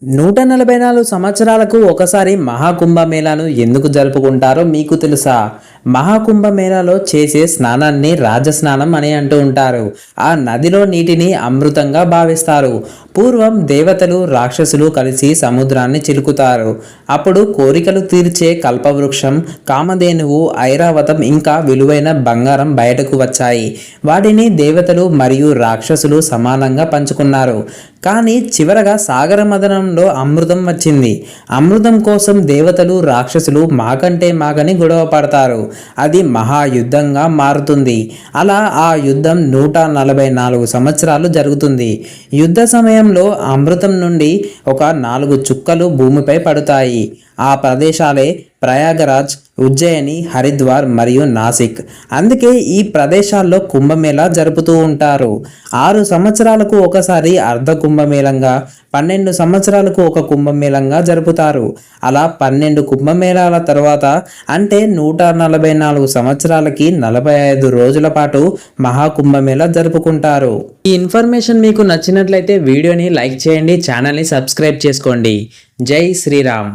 144 సంవత్సరాలకు ఒకసారి మహాకుంభమేళాను ఎందుకు జరుపుకుంటారో మీకు తెలుసా? మహాకుంభమేళాలో చేసే స్నానాన్ని రాజస్నానం అని అంటూ ఉంటారు. ఆ నదిలో నీటిని అమృతంగా భావిస్తారు. పూర్వం దేవతలు, రాక్షసులు కలిసి సముద్రాన్ని చిలుకుతారు. అప్పుడు కోరికలు తీర్చే కల్పవృక్షం, కామధేనువు, ఐరావతం ఇంకా విలువైన బంగారం బయటకు వచ్చాయి. వాటిని దేవతలు మరియు రాక్షసులు సమానంగా పంచుకున్నారు. కానీ చివరగా సాగర మదనంలో అమృతం వచ్చింది. అమృతం కోసం దేవతలు, రాక్షసులు మాగని గొడవ పడతారు. అది మహాయుద్ధంగా మారుతుంది. అలా ఆ యుద్ధం 144 సంవత్సరాలు జరుగుతుంది. యుద్ధ సమయంలో అమృతం నుండి ఒక 4 చుక్కలు భూమిపై పడతాయి. ఆ ప్రదేశాలే ప్రయాగరాజ్, ఉజ్జయిని, హరిద్వార్ మరియు నాసిక్. అందుకే ఈ ప్రదేశాల్లో కుంభమేళా జరుపుతూ ఉంటారు. 6 సంవత్సరాలకు ఒకసారి అర్ధ కుంభమేళంగా, 12 సంవత్సరాలకు ఒక కుంభమేళంగా జరుపుతారు. అలా 12 కుంభమేళాల తర్వాత అంటే 144 సంవత్సరాలకి 45 రోజుల పాటు మహాకుంభమేళా జరుపుకుంటారు. ఈ ఇన్ఫర్మేషన్ మీకు నచ్చినట్లయితే వీడియోని లైక్ చేయండి, ఛానల్ని సబ్స్క్రైబ్ చేసుకోండి. జై శ్రీరామ్.